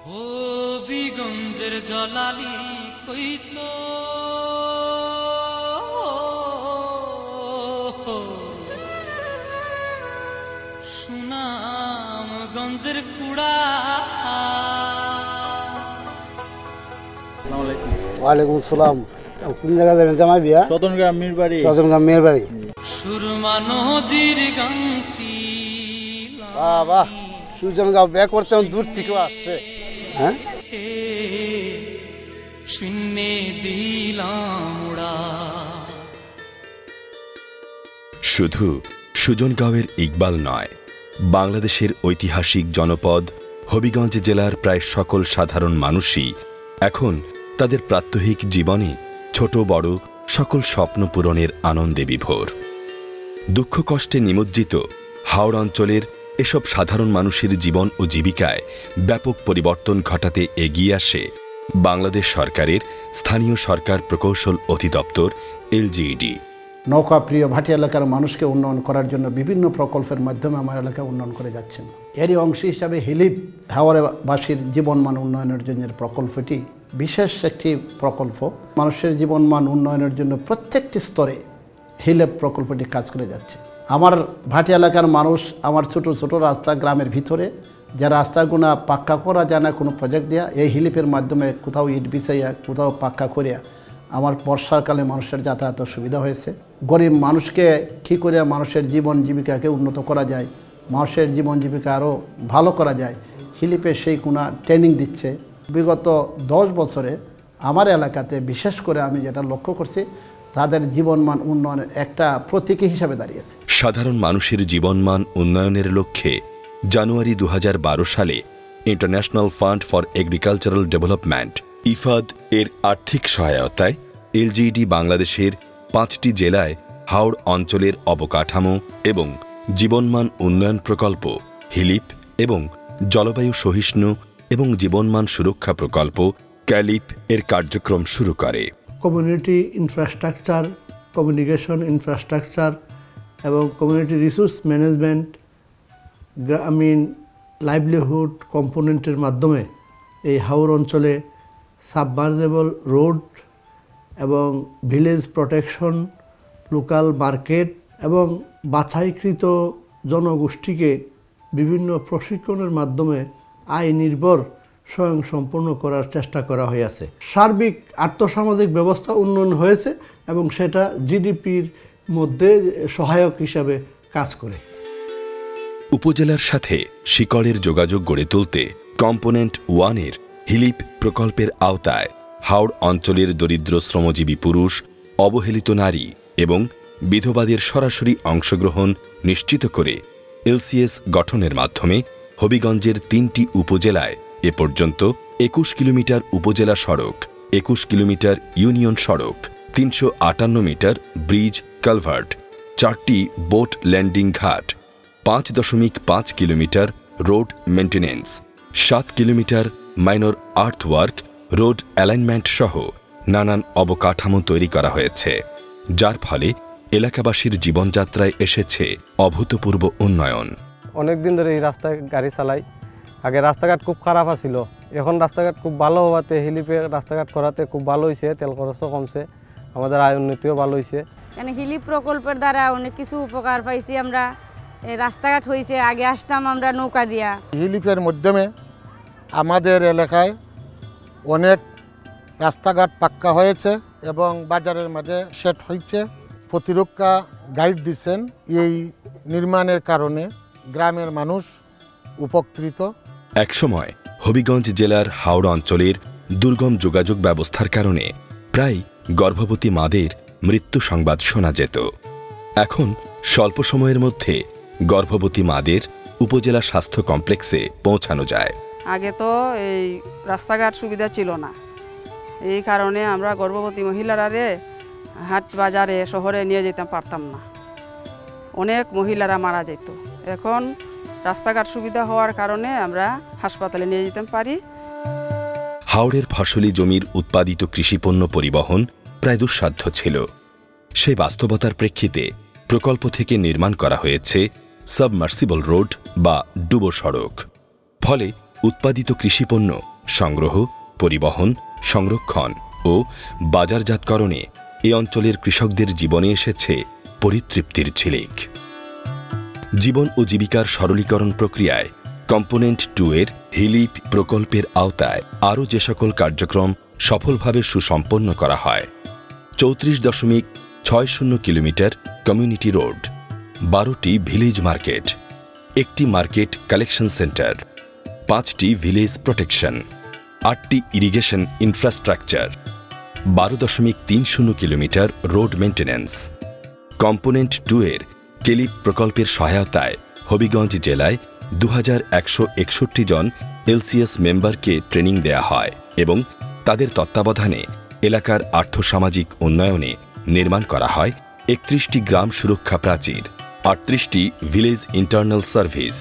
হবিগঞ্জের জলালি কইত সুনামগঞ্জের কুড়া। ওয়ালাইকুম আসসালাম। কোন জায়গা যাবেন জামাই বিয়া? চন্দনগ্রাম মিরবাড়ি। চন্দনগ্রাম মিরবাড়ি। সুরমা নদীর গাংসি। বাহ বাহ, সুজনগাঁও ব্যাক করতে দূর থেকে আসছে। হ্যাঁ, শূন্যে দিলাম উড়া। শুধু সুজনগাঁওয়ের ইকবাল নয়, বাংলাদেশের ঐতিহাসিক জনপদ হবিগঞ্জ জেলার প্রায় সকল সাধারণ মানুষই এখন তাদের প্রাত্যহিক জীবনে ছোট বড় সকল স্বপ্ন পূরণের আনন্দে বিভোর। দুঃখ কষ্টে নিমজ্জিত হাওড় অঞ্চলের এসব সাধারণ মানুষের জীবন ও জীবিকায় ব্যাপক পরিবর্তন ঘটাতে এগিয়ে আসে বাংলাদেশ সরকারের স্থানীয় সরকার প্রকৌশল অধিদপ্তর LGED। নৌকা প্রিয় ভাটি এলাকার মানুষকে উন্নয়ন করার জন্য বিভিন্ন প্রকল্পের মাধ্যমে আমার এলাকা উন্নয়ন করে যাচ্ছেন। এরই অংশ হিসাবে হিলিপ হাওড়বাসীর জীবনমান উন্নয়নের জন্য প্রকল্পটি বিশেষ একটি প্রকল্প। মানুষের জীবনমান উন্নয়নের জন্য প্রত্যেকটি স্তরে হিলিপ প্রকল্পটি কাজ করে যাচ্ছে। আমার ভাটি এলাকার মানুষ আমার ছোট ছোট রাস্তা গ্রামের ভিতরে যে রাস্তাগুলো পাক্কা করা যায় না কোনো প্রজেক্ট দেওয়া, এই হিলিপের মাধ্যমে কোথাও ইট বিছাইয়া কোথাও পাক্কা করিয়া আমার বর্ষাকালে মানুষের যাতায়াতের সুবিধা হয়েছে। গরিব মানুষকে কী করে মানুষের জীবন জীবিকাকে উন্নত করা যায়, মানুষের জীবন জীবিকা আরও ভালো করা যায়, হিলিপে সেই কোনা ট্রেনিং দিচ্ছে। বিগত 10 বছরে আমার এলাকাতে বিশেষ করে আমি যেটা লক্ষ্য করছি, তাদের জীবনমান উন্নয়নের একটা প্রতীকী হিসাবে দাঁড়িয়েছে। সাধারণ মানুষের জীবনমান উন্নয়নের লক্ষ্যে জানুয়ারি 2012 সালে international fund for agricultural development Ifad এর আর্থিক সহায়তায় LGED বাংলাদেশের 5টি জেলায় হাওড় অঞ্চলের অবকাঠামো এবং জীবনমান উন্নয়ন প্রকল্প হিলিপ এবং জলবায়ু সহিষ্ণু এবং জীবনমান সুরক্ষা প্রকল্প ক্যালিপ এর কার্যক্রম শুরু করে। কমিউনিটি ইনফ্রাস্ট্রাকচার, কমিউনিকেশন ইনফ্রাস্ট্রাকচার এবং কমিউনিটি রিসোর্স ম্যানেজমেন্ট, গ্রামীণ লাইভলিহুড কম্পোনেন্টের মাধ্যমে এই হাওড় অঞ্চলে সাবমার্জেবল রোড এবং ভিলেজ প্রোটেকশন, লোকাল মার্কেট এবং বাছাইকৃত জনগোষ্ঠীকে বিভিন্ন প্রশিক্ষণের মাধ্যমে আয় নির্ভর স্বয়ংসম্পূর্ণ করার চেষ্টা করা হয়েছে। সার্বিক আর্থসামাজিক ব্যবস্থা উন্নয়ন হয়েছে এবং সেটা GDPর মধ্যে সহায়ক হিসাবে কাজ করে। উপজেলার সাথে শিকড়ের যোগাযোগ গড়ে তুলতে কম্পোনেন্ট 1-এর হিলিপ প্রকল্পের আওতায় হাওড় অঞ্চলের দরিদ্র শ্রমজীবী পুরুষ, অবহেলিত নারী এবং বিধবাদের সরাসরি অংশগ্রহণ নিশ্চিত করে LCS গঠনের মাধ্যমে হবিগঞ্জের 3টি উপজেলায় এ পর্যন্ত 21 কিলোমিটার উপজেলা সড়ক, 21 কিলোমিটার ইউনিয়ন সড়ক, 358 মিটার ব্রিজ কালভার্ট, 4টি বোট ল্যান্ডিং ঘাট, 5.5 kilometre road maintenance, 7 kilometre minor earthwork, road alignment সহ নানান অবকাঠামো তৈরি করা হয়েছে, যার ফলে এলাকাবাসীর জীবনযাত্রায় এসেছে অভূতপূর্ব উন্নয়ন। অনেকদিন ধরে এই রাস্তায় গাড়ি চালাই। আগে রাস্তাঘাট খুব খারাপ ছিল, এখন রাস্তাঘাট খুব ভালো হওয়াতে হিলিপে রাস্তাঘাট করাতে খুব ভালো হয়েছে, তেল খরচও কমছে, আমাদের আয় উন্নতিও ভালো হয়েছে। মানে হিলিপ প্রকল্পের দ্বারা অনেক কিছু উপকার পাইছি আমরা। রাস্তাঘাট হয়েছে, আগে আসতাম আমরা নৌকা দিয়া। হিলিপের মাধ্যমে আমাদের এলাকায় অনেক রাস্তাঘাট পাক্কা হয়েছে এবং বাজারের মাঝে সেট হয়েছে। প্রতিরক্ষা গাইড দিচ্ছেন, এই নির্মাণের কারণে গ্রামের মানুষ উপকৃত। একসময় হবিগঞ্জ জেলার হাওড় অঞ্চলের দুর্গম যোগাযোগ ব্যবস্থার কারণে প্রায় গর্ভবতী মাদের মৃত্যু সংবাদ শোনা যেত। এখন স্বল্প সময়ের মধ্যে গর্ভবতী মাদের উপজেলা স্বাস্থ্য কমপ্লেক্সে পৌঁছানো যায়। আগে তো এই রাস্তাঘাট সুবিধা ছিল না, এই কারণে আমরা গর্ভবতী মহিলারা হাট বাজারে শহরে নিয়ে যেতে পারতাম না, অনেক মহিলারা মারা যেত। এখন রাস্তাঘাট সুবিধা হওয়ার কারণে আমরা হাসপাতালে নিয়ে যেতে পারি। হাওড়ের ফসলি জমির উৎপাদিত কৃষিপণ্য পরিবহন প্রায় দুঃসাধ্য ছিল। সেই বাস্তবতার প্রেক্ষিতে প্রকল্প থেকে নির্মাণ করা হয়েছে সাবমার্সিবল রোড বা ডুবো সড়ক। ফলে উৎপাদিত কৃষিপণ্য সংগ্রহ, পরিবহন, সংরক্ষণ ও বাজারজাতকরণে এ অঞ্চলের কৃষকদের জীবনে এসেছে পরিতৃপ্তির ঝিলিক। জীবন ও জীবিকার সরলীকরণ প্রক্রিয়ায় কম্পোনেন্ট 2 এর হিলিপ প্রকল্পের আওতায় আরও যে সকল কার্যক্রম সফলভাবে সুসম্পন্ন করা হয়: 34.60 কিলোমিটার কমিউনিটি রোড, 12টি ভিলেজ মার্কেট, 1টি মার্কেট কালেকশন সেন্টার, 5টি ভিলেজ প্রোটেকশন, 8টি irrigation infrastructure, 12.30 kilometre road maintenance. Component 2 এর কেলিপ প্রকল্পের সহায়তায় হবিগঞ্জ জেলায় 2161 জন এলসিএস মেম্বারকে ট্রেনিং দেয়া হয় এবং তাদের তত্ত্বাবধানে এলাকার আর্থসামাজিক উন্নয়নে নির্মাণ করা হয় 31টি গ্রাম সুরক্ষা প্রাচীর, 38টি ভিলেজ ইন্টারনাল সার্ভিস।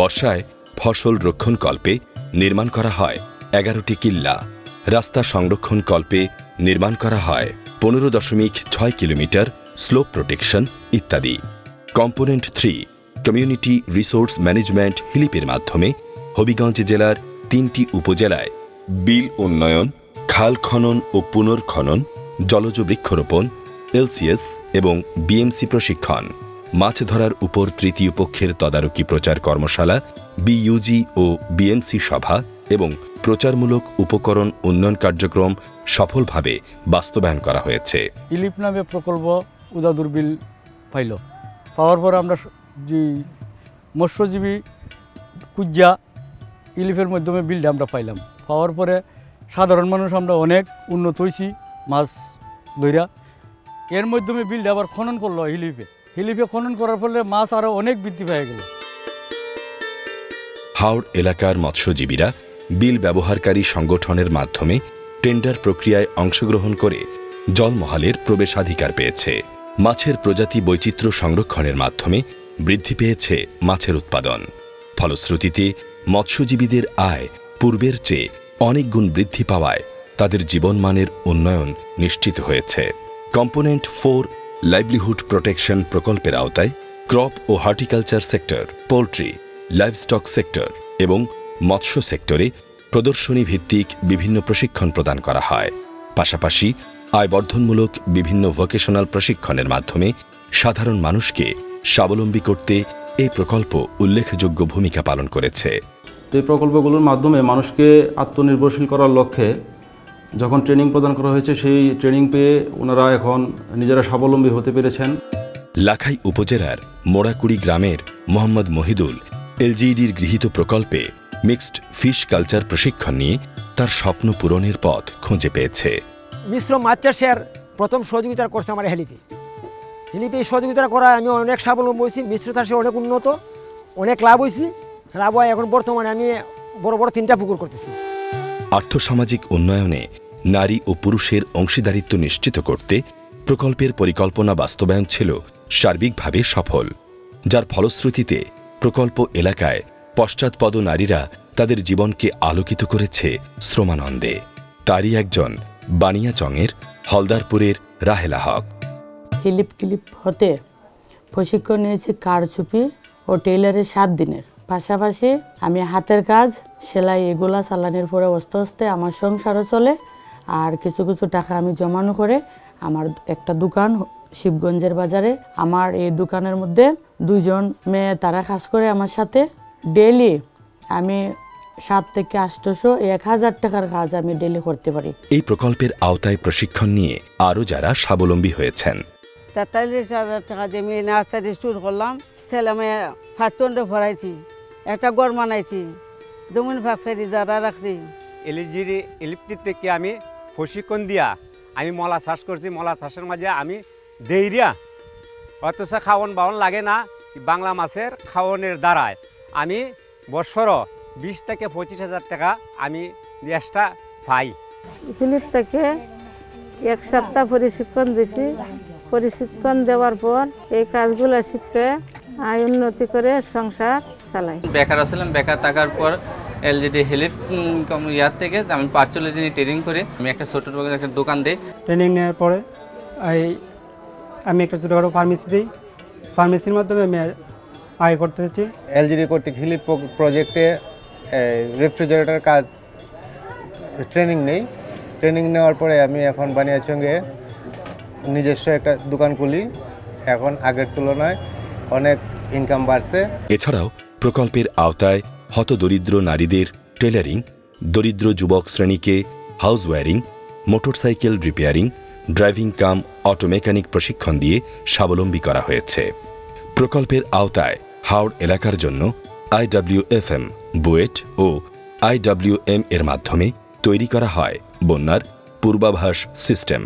বর্ষায় ফসল রক্ষণকল্পে নির্মাণ করা হয় 11টি কিল্লা, রাস্তা সংরক্ষণকল্পে নির্মাণ করা হয় 15.6 কিলোমিটার স্লোপ প্রোটেকশন ইত্যাদি। কম্পোনেন্ট 3 কমিউনিটি রিসোর্স ম্যানেজমেন্ট হিলিপের মাধ্যমে হবিগঞ্জ জেলার 3টি উপজেলায় বিল উন্নয়ন, খাল খনন ও পুনর্খনন, জলজ বৃক্ষরোপণ, এলসিএস এবং বিএমসি প্রশিক্ষণ, মাছ ধরার উপর তৃতীয় পক্ষের তদারকি প্রচার কর্মশালা, বিইউজি ও বিএমসি সভা এবং প্রচারমূলক উপকরণ উন্নয়ন কার্যক্রম সফলভাবে বাস্তবায়ন করা হয়েছে। ইলিপ নামে প্রকল্প উদাদুর বিল পাইল, পাওয়ার পর আমরা যে মৎস্যজীবী কুজ্জা ইলিপের মাধ্যমে বিলটা আমরা পাইলাম। পাওয়ার পরে সাধারণ মানুষ আমরা অনেক উন্নত হয়েছি মাছ ধরা। এর মাধ্যমে বিলটা আবার খনন করলো হিলিপে খনন করার ফলে মাছ আরও অনেক বৃদ্ধি পেয়ে গেল। হাওড় এলাকার মৎস্যজীবীরা বিল ব্যবহারকারী সংগঠনের মাধ্যমে টেন্ডার প্রক্রিয়ায় অংশগ্রহণ করে জলমহলের প্রবেশাধিকার পেয়েছে। মাছের প্রজাতি বৈচিত্র্য সংরক্ষণের মাধ্যমে বৃদ্ধি পেয়েছে মাছের উৎপাদন। ফলশ্রুতিতে মৎস্যজীবীদের আয় পূর্বের চেয়ে অনেক গুণ বৃদ্ধি পাওয়ায় তাদের জীবনমানের উন্নয়ন নিশ্চিত হয়েছে। কম্পোনেন্ট 4 লাইভলিহুড প্রোটেকশন প্রকল্পের আওতায় ক্রপ ও horticulture sector, poultry, livestock sector এবং মৎস্য সেক্টরে প্রদর্শনী ভিত্তিক বিভিন্ন প্রশিক্ষণ প্রদান করা হয়। পাশাপাশি আয়বর্ধনমূলক বিভিন্ন ভোকেশনাল প্রশিক্ষণের মাধ্যমে সাধারণ মানুষকে স্বাবলম্বী করতে এই প্রকল্প উল্লেখযোগ্য ভূমিকা পালন করেছে। এই প্রকল্পগুলোর মাধ্যমে মানুষকে আত্মনির্ভরশীল করার লক্ষ্যে যখন ট্রেনিং প্রদান করা হয়েছে, সেই ট্রেনিং পেয়ে ওনারা এখন নিজেরা স্বাবলম্বী হতে পেরেছেন। লাখাই উপজেলার মোড়াকুড়ি গ্রামের মোহাম্মদ মহিদুল এলজিইডির গৃহীত প্রকল্পে মিক্সড ফিশ কালচার প্রশিক্ষণ নিয়ে তার স্বপ্ন পূরণের পথ খুঁজে পেয়েছে। মিশ্র মাছ চাষের প্রথম সহযোগিতা করছে আমার হিলিপি সহযোগিতা করা আমি অনেক স্বাবলম্বী হয়েছি। মিশ্র চাষে অনেক উন্নত, অনেক লাভ হয়েছি। লাভ হয় এখন বর্তমানে আমি বড় বড় 3টা পুকুর করতেছি। আর্থসামাজিক উন্নয়নে নারী ও পুরুষের অংশীদারিত্ব নিশ্চিত করতে প্রকল্পের পরিকল্পনা বাস্তবায়ন ছিল সার্বিকভাবে সফল, যার ফলশ্রুতিতে প্রকল্প এলাকায় পশ্চাৎপদ নারীরা তাদের জীবনকে আলোকিত করেছে শ্রমানন্দে। তারই একজন বানিয়াচংয়ের হলদারপুরের রাহেলা হক। হিলিপ ক্লিপ হতে প্রশিক্ষণ নিয়েছি কারচুপি ও টেইলারের 7 দিনের। পাশাপাশি আমি হাতের কাজ, সেলাই এগুলা চালানোর পরে আস্তে আস্তে আমার সংসারও চলে। আর কিছু কিছু টাকা আমি জমানো করে আমার একটা দোকান শিবগঞ্জের বাজারে, আমার এই দোকানের মধ্যে 2 জন মেয়ে তারা কাজ করে আমার সাথে। ডেইলি আমি 7 থেকে 800 1000 টাকার কাজ আমি ডেইলি করতে পারি। এই প্রকল্পের আওতায় প্রশিক্ষণ নিয়ে আরও যারা স্বাবলম্বী হয়েছেন। 43,000 টাকা দিয়ে আমি নার্সারি শুরু করলাম। ছেলে মেয়ে 5 ভরাইছি, একটা ঘর বানাইছি, জমিন ফ্যাক্টরি যারা রাখছি। ইলিপটি থেকে আমি প্রশিক্ষণ দিয়া আমি মলা চাষ করছি। মলা চাষের মাঝে আমি দেইরিয়া অথচ খাওয়ন বাওয়ন লাগে না। বাংলা মাছের খাওয়নের দ্বারায় আমি বছর 20 থেকে 25,000 টাকা আমি এক্সট্রা পাই। হিলিপ থেকে 1 সপ্তাহ প্রশিক্ষণ দিছি। প্রশিক্ষণ দেওয়ার পর এই কাজগুলো শিখে আয় উন্নতি করে সংসার চালাই। বেকার ছিলাম, বেকার থাকার পর এলজিডি হিলিপ ইয়ার থেকে আমি 45 দিন ট্রেনিং করে আমি একটা ছোট একটা দোকান দিই। ট্রেনিং নেওয়ার পরে আমি একটা ছোটোখাটো ফার্মেসি দিই। ফার্মেসির মাধ্যমে আমি আয় করতেছি। এলজিডি কর্তৃক হিলিপ প্রজেক্টে রেফ্রিজারেটর কাজ ট্রেনিং নেই। ট্রেনিং নেওয়ার পরে আমি এখন বানিয়াচঙ্গে নিজস্ব একটা দোকান খুলি। এখন আগের তুলনায় অনেক ইনকাম বাড়ছে। এছাড়াও প্রকল্পের আওতায় হতদরিদ্র নারীদের টেলারিং, দরিদ্র যুবক শ্রেণীকে house wiring, motorcycle repairing, driving cum auto mechanic প্রশিক্ষণ দিয়ে স্বাবলম্বী করা হয়েছে। প্রকল্পের আওতায় হাওড় এলাকার জন্য IWFM, বুয়েট ও IWM এর মাধ্যমে তৈরি করা হয় বন্যার পূর্বাভাস সিস্টেম।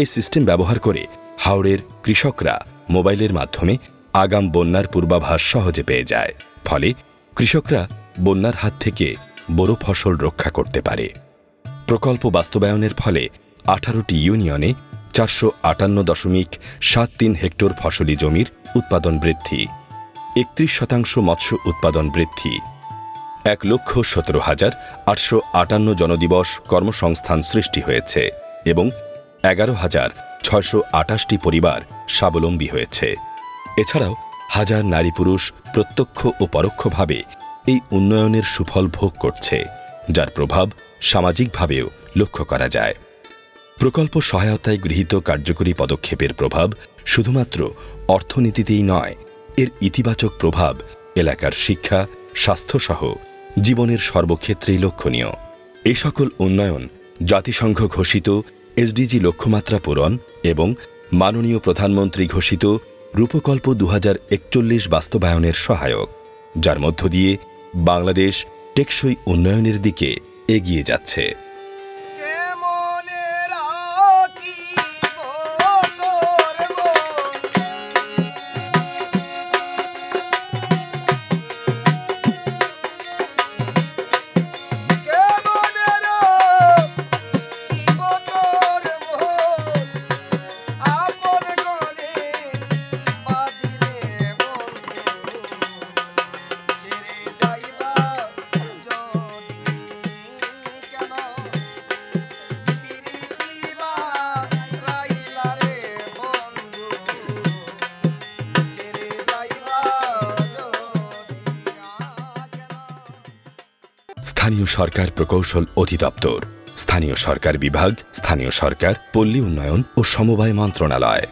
এই সিস্টেম ব্যবহার করে হাওড়ের কৃষকরা মোবাইলের মাধ্যমে আগাম বন্যার পূর্বাভাস সহজে পেয়ে যায়। ফলে কৃষকরা বন্যার হাত থেকে বড় ফসল রক্ষা করতে পারে। প্রকল্প বাস্তবায়নের ফলে 18টি ইউনিয়নে 458.73 হেক্টর ফসলি জমির উৎপাদন বৃদ্ধি, 31% মৎস্য উৎপাদন বৃদ্ধি, 1,17,858 জনদিবস কর্মসংস্থান সৃষ্টি হয়েছে এবং 11,628টি পরিবার স্বাবলম্বী হয়েছে। এছাড়াও হাজার নারী পুরুষ প্রত্যক্ষ ও পরোক্ষভাবে এই উন্নয়নের সুফল ভোগ করছে, যার প্রভাব সামাজিকভাবেও লক্ষ্য করা যায়। প্রকল্প সহায়তায় গৃহীত কার্যকরী পদক্ষেপের প্রভাব শুধুমাত্র অর্থনীতিতেই নয়, এর ইতিবাচক প্রভাব এলাকার শিক্ষা, স্বাস্থ্যসহ জীবনের সর্বক্ষেত্রেই লক্ষণীয়। এই সকল উন্নয়ন জাতিসংঘ ঘোষিত SDG লক্ষ্যমাত্রা পূরণ এবং মাননীয় প্রধানমন্ত্রী ঘোষিত রূপকল্প 2041 বাস্তবায়নের সহায়ক, যার মধ্য দিয়ে বাংলাদেশ টেকসই উন্নয়নের দিকে এগিয়ে যাচ্ছে। স্থানীয় সরকার প্রকৌশল অধিদপ্তর, স্থানীয় সরকার বিভাগ, স্থানীয় সরকার, পল্লী উন্নয়ন ও সমবায় মন্ত্রণালয়।